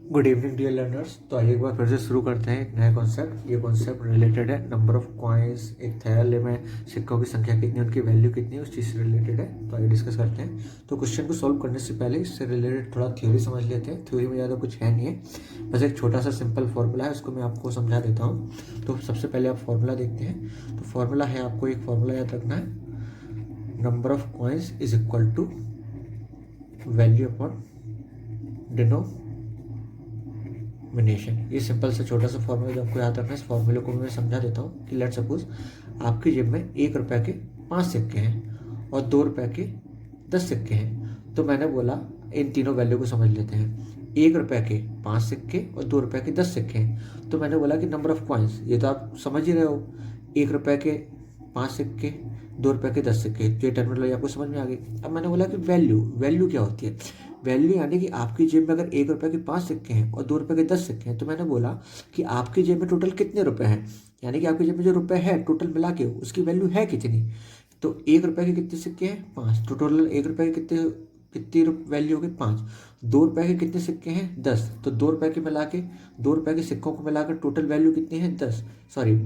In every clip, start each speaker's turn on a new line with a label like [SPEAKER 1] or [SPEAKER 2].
[SPEAKER 1] Good evening dear learners. तो आइए एक बार फिर से शुरू करते हैं एक नया कॉन्सेप्ट। ये कॉन्सेप्ट रिलेटेड है नंबर ऑफ कॉइन्स, एक थैले में सिक्कों की संख्या कितनी, उनकी वैल्यू कितनी है, उस चीज़ से रिलेटेड है। तो आइए डिस्कस करते हैं। तो क्वेश्चन को सॉल्व करने से पहले इससे रिलेटेड थोड़ा थ्योरी समझ लेते हैं। थ्योरी में ज़्यादा कुछ है नहीं है, बस एक छोटा सा सिंपल फॉर्मूला है, उसको मैं आपको समझा देता हूँ। तो सबसे पहले आप फॉर्मूला देखते हैं। तो फॉर्मूला है, आपको एक फॉर्मूला याद रखना है, number of coins is equal to value upon denomination. ये सिंपल सा छोटा सा फॉर्मूला जो आपको याद रखना है। इस फॉर्मूले को मैं समझा देता हूँ कि लेट सपोज आपकी जेब में 1 रुपए के 5 सिक्के हैं और 2 रुपए के 10 सिक्के हैं। तो मैंने बोला इन तीनों वैल्यू को समझ लेते हैं। 1 रुपए के 5 सिक्के और 2 रुपए के 10 सिक्के हैं। तो मैंने बोला कि नंबर ऑफ कॉइन्स, ये तो आप समझ ही रहे हो, 1 रुपए के 5 सिक्के, 2 रुपए के 10 सिक्के, ये टर्मिनोलॉजी आपको समझ में आ गई। अब मैंने बोला कि वैल्यू क्या होती है। वैल्यू यानी कि आपकी जेब में अगर 1 रुपए के 5 सिक्के हैं और 2 रुपए के 10 सिक्के हैं, तो मैंने बोला कि आपकी जेब में टोटल कितने रुपए हैं, यानी कि आपकी जेब में जो रुपए है टोटल मिला के उसकी वैल्यू है कितनी। तो 1 रुपए के कितने सिक्के हैं, 5, तो टोटल 1 रुपए के कितनी वैल्यू होगी, 5। 2 रुपए के कितने सिक्के हैं, 10, तो 2 रुपए के मिला के 2 रुपए के सिक्कों को मिलाकर टोटल वैल्यू कितनी है,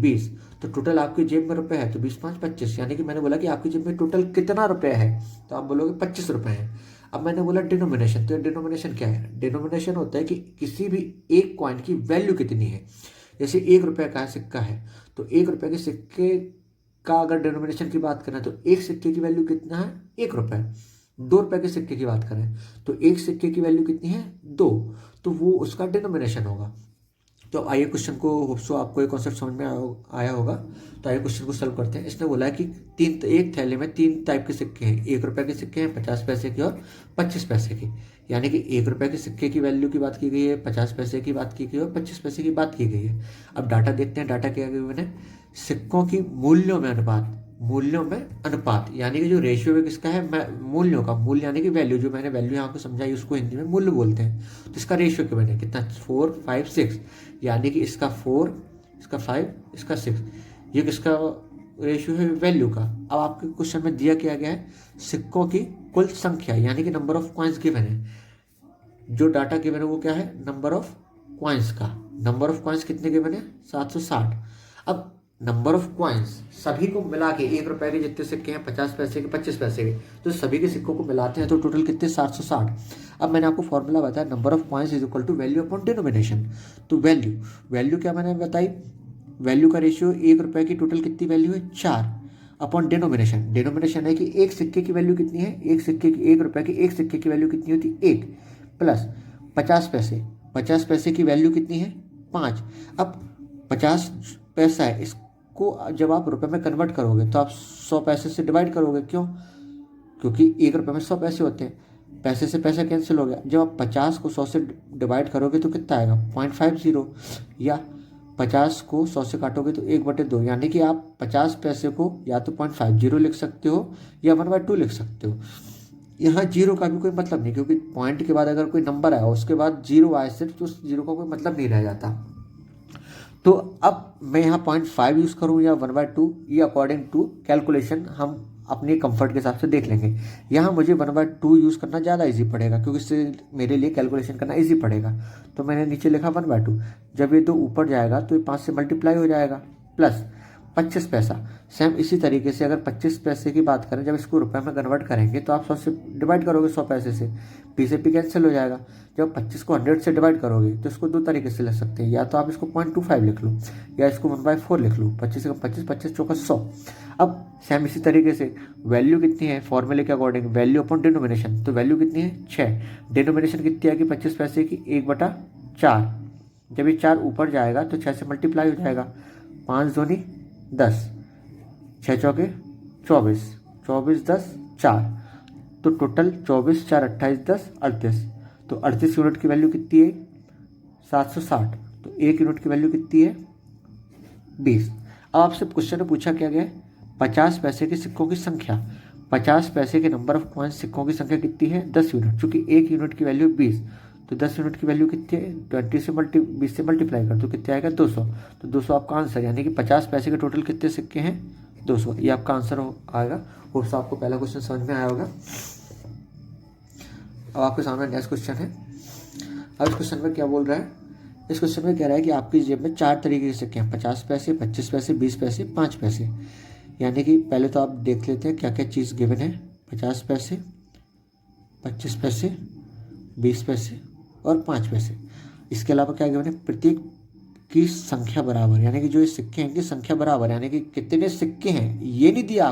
[SPEAKER 1] 20। तो टोटल आपकी जेब में रुपए है तो 20 5 25, यानी कि मैंने बोला कि आपकी जेब में टोटल कितना रुपया है, तो आप बोलोगे 25 रुपए हैं। अब मैंने बोला डिनोमिनेशन, तो डिनोमिनेशन क्या है, डिनोमिनेशन होता है कि किसी भी एक कॉइन की वैल्यू कितनी है। जैसे 1 रुपए का सिक्का है, तो 1 रुपए के सिक्के का अगर डिनोमिनेशन की बात करें तो एक सिक्के की वैल्यू कितना है, 1 रुपए। 2 रुपए के सिक्के की बात करें तो एक सिक्के की वैल्यू कितनी है, 2, तो वो उसका डिनोमिनेशन होगा। तो आइए क्वेश्चन को, होप सो आपको ये कॉन्सेप्ट समझ में आया होगा। तो आइए क्वेश्चन को सॉल्व करते हैं। इसने बोला है कि एक थैले में 3 टाइप के सिक्के हैं, 1 रुपए के सिक्के हैं, 50 पैसे के और 25 पैसे के। यानी कि 1 रुपए के सिक्के की वैल्यू की बात की गई है, 50 पैसे की बात की गई है और 25 पैसे की बात की गई है। अब डाटा देखते हैं। डाटा क्या गिवन है, सिक्कों की मूल्यों में अनुपात, यानी कि जो रेशियो है किसका है, मूल्यों का। मूल्य यानी कि वैल्यू, जो मैंने वैल्यू यहाँ को समझाई उसको हिंदी में मूल्य बोलते हैं। तो इसका रेशियो क्या बने, कितना, 4 5 6, यानी कि इसका 4, इसका 5, इसका 6, ये किसका रेशियो है, वैल्यू का। अब आपके क्वेश्चन में दिया क्या गया है, सिक्कों की कुल संख्या, यानी कि नंबर ऑफ कॉइन्स गिवन है। जो डाटा गिवन है वो क्या है, नंबर ऑफ कॉइन्स का। नंबर ऑफ कॉइन्स कितने गिवन है, 760। अब नंबर ऑफ कॉइन्स सभी को मिला के, 1 रुपए के जितने सिक्के हैं, 50 पैसे के, 25 पैसे के, तो सभी के सिक्कों को मिलाते हैं तो टोटल कितने, 760। अब मैंने आपको फॉर्मूला बताया, number of coins is equal to value upon denomination. तो वैल्यू क्या मैंने बताई, वैल्यू का रेशियो 1 रुपए की टोटल कितनी वैल्यू है, 4, अपॉन डिनोमिनेशन है कि एक सिक्के की वैल्यू कितनी है, 1 रुपए के एक सिक्के की वैल्यू कितनी होती है, 1, प्लस 50 पैसे की वैल्यू कितनी है, 5। अब 50 पैसा है, इसको जब आप रुपए में कन्वर्ट करोगे तो आप 100 पैसे से डिवाइड करोगे। क्यों, क्योंकि 1 रुपए में 100 पैसे होते हैं, पैसे से पैसा कैंसिल हो गया। जब आप 50 को 100 से डिवाइड करोगे तो कितना आएगा, 0.50, या 50 को 100 से काटोगे तो 1/2, यानी कि आप 50 पैसे को या तो 0.50 लिख सकते हो या 1/2 लिख सकते हो। यहाँ जीरो का भी कोई मतलब नहीं, क्योंकि पॉइंट के बाद अगर कोई नंबर आया उसके बाद जीरो आए सिर्फ, तो उस जीरो का कोई मतलब नहीं रह जाता। तो अब मैं यहाँ 0.5 यूज़ करूँ या 1/2, ये अकॉर्डिंग टू कैलकुलेशन हम अपने कंफर्ट के हिसाब से देख लेंगे। यहाँ मुझे 1/2 यूज़ करना ज़्यादा इजी पड़ेगा, क्योंकि इससे मेरे लिए कैलकुलेशन करना इजी पड़ेगा। तो मैंने नीचे लिखा 1/2। जब ये 2 ऊपर जाएगा तो ये 5 से मल्टीप्लाई हो जाएगा, प्लस 25 पैसा। सेम इसी तरीके से अगर 25 पैसे की बात करें, जब इसको रुपए में कन्वर्ट करेंगे तो आप 100 से डिवाइड करोगे, 100 पैसे से, पी से पी कैंसिल हो जाएगा। जब 25 को 100 से डिवाइड करोगे तो इसको 2 तरीके से लिख सकते हैं, या तो आप इसको 0.25 लिख लो या इसको 1/4 लिख लो। 25 का 25, 25 चौका 100। अब सेम इसी तरीके से वैल्यू कितनी है, फॉर्मूले के अकॉर्डिंग वैल्यू अपॉन डिनोमिनेशन, तो वैल्यू कितनी है, 6। डिनोमिनेशन कितनी आएगी, 25 पैसे की 1/4। जब ये 4 ऊपर जाएगा तो 6 से मल्टीप्लाई हो जाएगा, 5 दूनी 10, 6 चौके 24, 24 10 4, तो टोटल 24 4 28 10 38। तो 38 यूनिट की वैल्यू कितनी है, 760। तो 1 यूनिट की वैल्यू कितनी है, 20। अब आपसे क्वेश्चन में पूछा क्या गया है, 50 पैसे के सिक्कों की संख्या। 50 पैसे के नंबर ऑफ कॉइन्स, सिक्कों की संख्या कितनी है, 10 यूनिट। चूंकि 1 यूनिट की वैल्यू 20, तो 10 यूनिट की वैल्यू कितनी है, 20 से मल्टीप्लाई कर तो कितने आएगा, 200। तो 200 आपका आंसर, यानी कि 50 पैसे के टोटल कितने सिक्के हैं, 200। ये आपका आंसर आएगा। होप सो आपको पहला क्वेश्चन समझ में आया होगा। अब आपके सामने नेक्स्ट क्वेश्चन है। अब इस क्वेश्चन में क्या बोल रहा है, इस क्वेश्चन में कह रहा है कि आपकी जेब में 4 तरीके के सिक्के हैं, 50 पैसे, 25 पैसे, 20 पैसे, 5 पैसे। यानी कि पहले तो आप देख लेते हैं क्या क्या चीज़ गिवन है। 50 पैसे, 25 पैसे, 20 पैसे और 5 पैसे। इसके अलावा क्या गिवन है, प्रत्येक की संख्या बराबर, यानी कि जो ये सिक्के हैं इनकी संख्या बराबर, यानी कि कितने सिक्के हैं ये नहीं दिया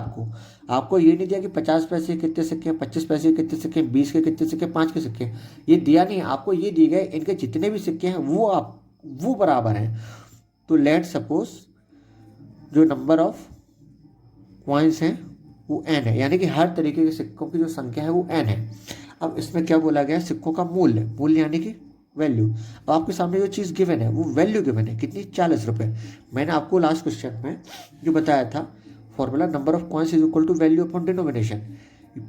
[SPEAKER 1] आपको ये नहीं दिया कि 50 पैसे के कितने सिक्के हैं, 25 पैसे के कितने सिक्के हैं, 20 के कितने सिक्के, 5 के सिक्के हैं, ये दिया नहीं है आपको। ये दिए गए इनके जितने भी सिक्के हैं वो बराबर हैं। तो लेट सपोज जो नंबर ऑफ कॉइन्स हैं वो n है, यानी कि हर तरीके के सिक्कों की जो संख्या है वो n है। अब इसमें क्या बोला गया, सिक्कों का मूल्य यानी कि वैल्यू। अब आपके सामने जो चीज़ गिवन है वो वैल्यू गिवन है, कितनी, 40 रुपये। मैंने आपको लास्ट क्वेश्चन में जो बताया था formula, number of coins is equal to value upon denomination.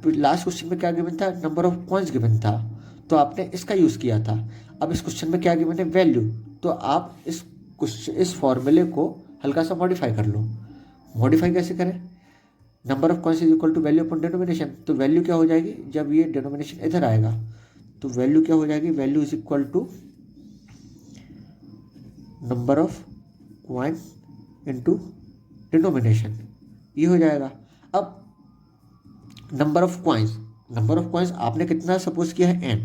[SPEAKER 1] Last question में क्या गिवन था, नंबर ऑफ कॉइन्स गिवन था, तो आपने इसका यूज़ किया था। अब इस क्वेश्चन में क्या गिवन है, वैल्यू, तो आप इस फॉर्मूले को हल्का सा मॉडिफाई कर लो। मॉडिफाई कैसे करें, number of coins is equal to value upon denomination, तो वैल्यू क्या हो जाएगी, जब ये डिनोमिनेशन इधर आएगा तो वैल्यू क्या हो जाएगी, value is equal to number of coin into denomination, ये हो जाएगा। अब नंबर ऑफ कॉइन्स आपने कितना सपोज किया है, n,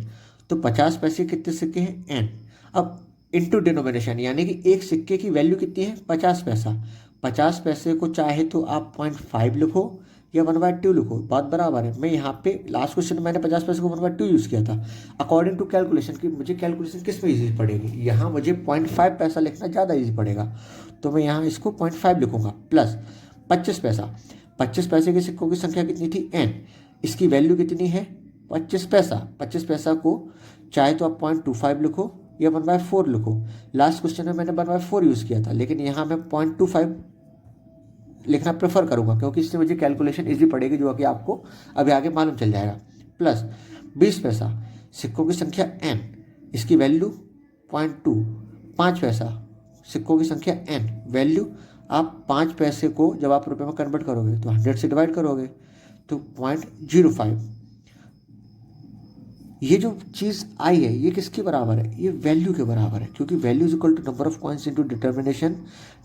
[SPEAKER 1] तो 50 पैसे कितने सिक्के हैं, n। अब इनटू डिनोमिनेशन, यानी कि एक सिक्के की वैल्यू कितनी है, 50 पैसा। 50 पैसे को चाहे तो आप 0.5 लिखो या 1/2 लिखो, बात बराबर है। मैं यहाँ पे लास्ट क्वेश्चन में मैंने 50 पैसे को 1/2 यूज़ किया था अकॉर्डिंग टू कैलकुलेशन, कि मुझे कैलकुलेशन किस में ईजी पड़ेगी, यहाँ मुझे 0.5 पैसा लिखना ज़्यादा ईजी पड़ेगा, तो मैं यहाँ इसको 0.5 लिखूँगा। प्लस 25 पैसा, 25 पैसे के सिक्कों की संख्या कितनी थी, n, इसकी वैल्यू कितनी है, 25 पैसा। 25 पैसा को चाहे तो आप 0.25 लिखो या 1/4 लिखो। लास्ट क्वेश्चन में मैंने 1/4 यूज़ किया था, लेकिन यहाँ मैं 0.25 लिखना प्रेफर करूँगा, क्योंकि इससे मुझे कैलकुलेशन इजी पड़ेगी, जो कि आपको अभी आगे मालूम चल जाएगा। प्लस 20 पैसा, सिक्कों की संख्या n, इसकी वैल्यू 0.2। 5 पैसा, सिक्कों की संख्या n, वैल्यू, आप 5 पैसे को जब आप रुपए में कन्वर्ट करोगे तो 100 से डिवाइड करोगे तो 0.05। ये जो चीज़ आई है ये किसके बराबर है, ये वैल्यू के बराबर है, क्योंकि value is equal to number of coins into determination,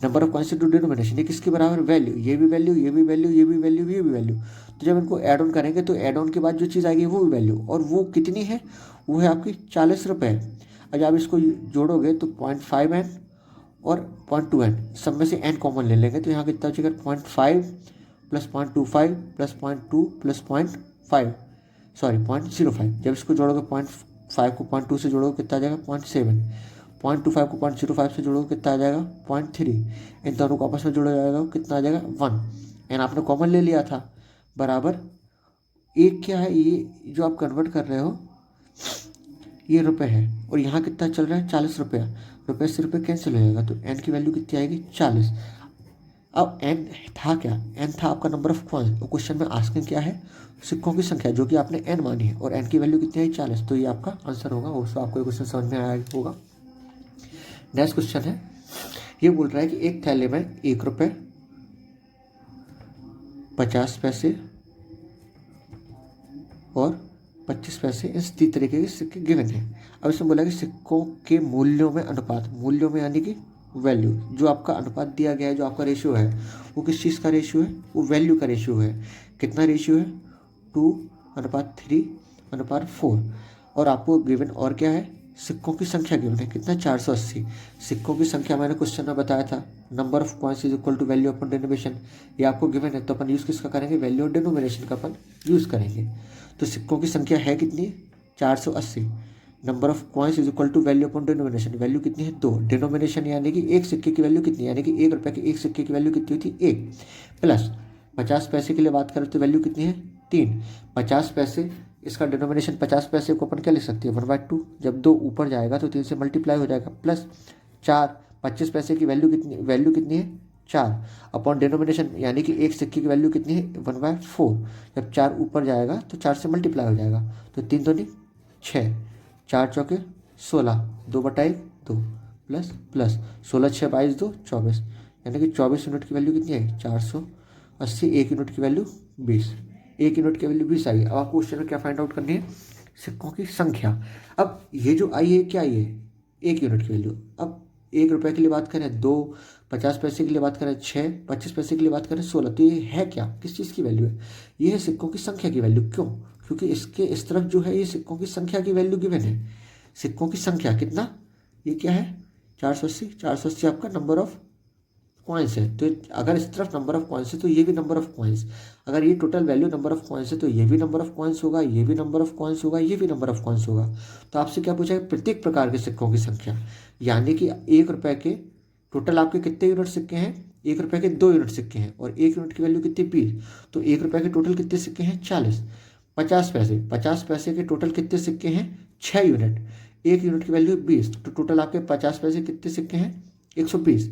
[SPEAKER 1] number of coins into denomination. ये किसके बराबर, वैल्यू, ये भी वैल्यू, ये भी वैल्यू, ये भी वैल्यू, ये भी वैल्यू। तो जब इनको ऐड ऑन करेंगे तो ऐड ऑन के बाद जो चीज़ आएगी वो भी वैल्यू, और वो कितनी है, वो है आपकी 40 रुपये। अब आप इसको जोड़ोगे तो 0.5n और 0.2n, सब में से n कॉमन ले लेंगे तो यहाँ कितना बचेगा, 0.5 प्लस 0.25 प्लस 0.2 प्लस 0.05। जब इसको जोड़ोगे 0.5 को 0.2 से जोड़ोगे कितना आ जाएगा, 0.7। 0.25 को 0.05 से जोड़ोगे कितना आ जाएगा, 0.3। इन दोनों को आपस में जोड़ा जाएगा कितना आ जाएगा, 1। एंड आपने कॉमन ले लिया था, बराबर एक क्या है, ये जो आप कन्वर्ट कर रहे हो ये रुपए है, और यहाँ कितना चल रहा है, 40 रुपया। रुपये से रुपये कैंसिल हो जाएगा, तो n की वैल्यू कितनी आएगी, 40। अब n था क्या, n था आपका नंबर ऑफ कॉइन्स, और क्वेश्चन में आस्किंग क्या है, सिक्कों की संख्या, जो कि आपने n मानी है, और n की वैल्यू कितनी आई, 40। तो ये आपका आंसर होगा। उसको आपको ये क्वेश्चन समझ में आया होगा। नेक्स्ट क्वेश्चन है, ये बोल रहा है कि एक थैले में 1 रुपये, 50 पैसे और 25 पैसे, इस 3 तरीके के सिक्के गिवन है। अब इसमें बोला कि सिक्कों के मूल्यों में अनुपात, मूल्यों में यानी कि वैल्यू, जो आपका अनुपात दिया गया है, जो आपका रेशियो है, वो किस चीज़ का रेशियो है, वो वैल्यू का रेशियो है। कितना रेशियो है, 2:3:4। और आपको गिवन और क्या है, सिक्कों की संख्या गिवन है, कितना, 480। सिक्कों की संख्या मैंने क्वेश्चन में बताया था, number of coins is equal to value upon denomination. ये आपको गिवन है, तो अपन यूज़ किसका करेंगे, वैल्यू और डिनोमिनेशन का अपन यूज़ करेंगे। तो सिक्कों की संख्या है कितनी, 480। Number of coins is equal to value upon denomination, value कितनी है, 2। डिनोमिनेशन यानी कि एक सिक्के की वैल्यू कितनी, यानी कि 1 रुपये के एक सिक्के की वैल्यू कितनी थी, 1। प्लस 50 पैसे के लिए बात करें तो वैल्यू कितनी है, 3। 50 पैसे, इसका डिनोमिनेशन 50 पैसे को अपन क्या लिख सकते हैं, 1/2। जब 2 ऊपर जाएगा तो 3 से मल्टीप्लाई हो जाएगा। प्लस 4, 25 पैसे की वैल्यू कितनी है, 4 अपॉन डिनोमिनेशन, यानी कि एक सिक्के की वैल्यू कितनी है, 1/4। जब 4 ऊपर जाएगा तो 4 से मल्टीप्लाई हो जाएगा, तो 3 दूनी 6, 4 चौके 16, 2/1 2, प्लस 16 6 22 2 24, यानी कि 24 यूनिट की वैल्यू कितनी है, 480। 1 यूनिट की वैल्यू 20, 1 यूनिट की वैल्यू 20 आई। अब आपको क्वेश्चन में क्या फाइंड आउट करनी है, सिक्कों की संख्या। अब ये जो आई है क्या, ये 1 यूनिट की वैल्यू। अब 1 रुपये के लिए बात करें 2, 50 पैसे के लिए बात करें 6, 25 पैसे के लिए बात करें 16। तो ये है क्या, किस चीज़ की वैल्यू है? ये है सिक्कों की संख्या की वैल्यू। क्यों? क्योंकि इसके इस तरफ जो है ये सिक्कों की संख्या की वैल्यू गिवन है। सिक्कों की संख्या कितना, ये क्या है 480। 480 आपका नंबर ऑफ कॉइन्स है। तो अगर इस तरफ नंबर ऑफ कॉइन्स है तो ये भी नंबर ऑफ कॉइन्स। अगर ये total value number of coins है तो ये भी नंबर ऑफ कॉइन्स होगा, ये भी नंबर ऑफ कॉइन्स होगा, ये भी नंबर ऑफ कॉइन्स होगा। तो आपसे क्या पूछा है, प्रत्येक प्रकार के सिक्कों की संख्या। यानी कि 1 रुपये के टोटल आपके कितने यूनिट सिक्के हैं? 1 रुपये के 2 यूनिट सिक्के हैं और 1 यूनिट की वैल्यू कितनी 20। तो 1 रुपये के टोटल कितने सिक्के हैं 40। 50 पैसे, 50 पैसे के टोटल कितने सिक्के हैं 6 यूनिट। 1 यूनिट की वैल्यू 20, तो टोटल आपके 50 पैसे कितने सिक्के हैं 120।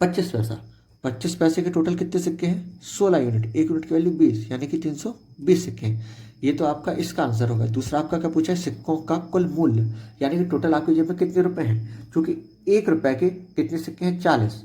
[SPEAKER 1] 25 पैसा, 25 पैसे के टोटल कितने सिक्के हैं 16 यूनिट। 1 यूनिट की वैल्यू 20, यानी कि 320 सिक्के हैं। ये तो आपका इसका आंसर होगा। दूसरा आपका क्या पूछा है, सिक्कों का कुल मूल्य, यानी कि टोटल आपके जेब में कितने रुपए हैं। क्योंकि 1 रुपये के कितने सिक्के हैं 40।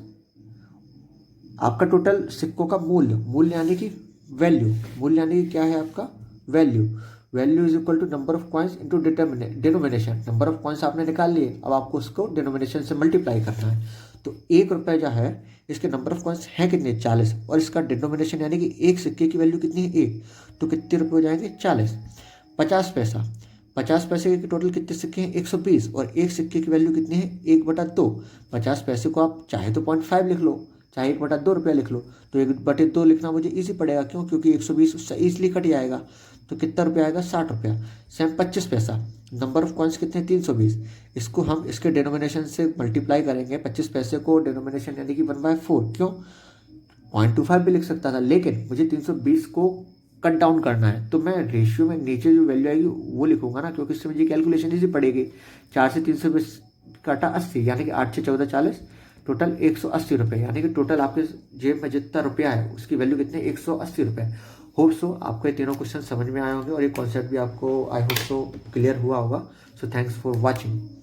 [SPEAKER 1] आपका टोटल सिक्कों का मूल्य, मूल्य यानी कि वैल्यू, मूल्य यानी कि क्या है आपका value. Value is equal to number of coins into denomination. Number of coins आपने निकाल लिए, अब आपको उसको डिनोमिनेशन से मल्टीप्लाई करना है। तो 1 रुपये जो है इसके नंबर ऑफ कॉइन्स हैं कितने 40, और इसका डिनोमिनेशन यानी कि एक सिक्के की वैल्यू कितनी है 1, तो कितने रुपये हो जाएंगे 40। 50 पैसा, 50 पैसे के टोटल कितने सिक्के हैं 120, और एक सिक्के की वैल्यू कितनी है 1/2। 50 पैसे को आप चाहे तो 0.5 लिख लो, चाहे 1/2 रुपया लिख लो। तो 1/2 लिखना मुझे ईजी पड़ेगा, क्यों? क्योंकि 120 उससे ईजिली कट जाएगा। तो कितना रुपया आएगा 60 रुपया। सेम 25 पैसा, नंबर ऑफ कॉइन्स कितने 320। इसको हम इसके डिनोमिनेशन से मल्टीप्लाई करेंगे। 25 पैसे को डिनोमिनेशन यानी कि 1/4। क्यों? 0.25 भी लिख सकता था, लेकिन मुझे 320 को कट डाउन करना है, तो मैं रेशियो में नीचे जो वैल्यू आएगी वो लिखूंगा ना, क्योंकि इससे मुझे कैलकुलेशन ईजी पड़ेगी। 4 से 320 काटा 80, यानी कि 8 से 14 40, टोटल 180 रुपये। यानी कि टोटल आपके जेब में जितना रुपया है उसकी वैल्यू कितने 180 रुपये। होप सो आपको ये तीनों क्वेश्चन समझ में आए होंगे और ये कॉन्सेप्ट भी आपको आई होप सो क्लियर हुआ होगा। So thanks for watching.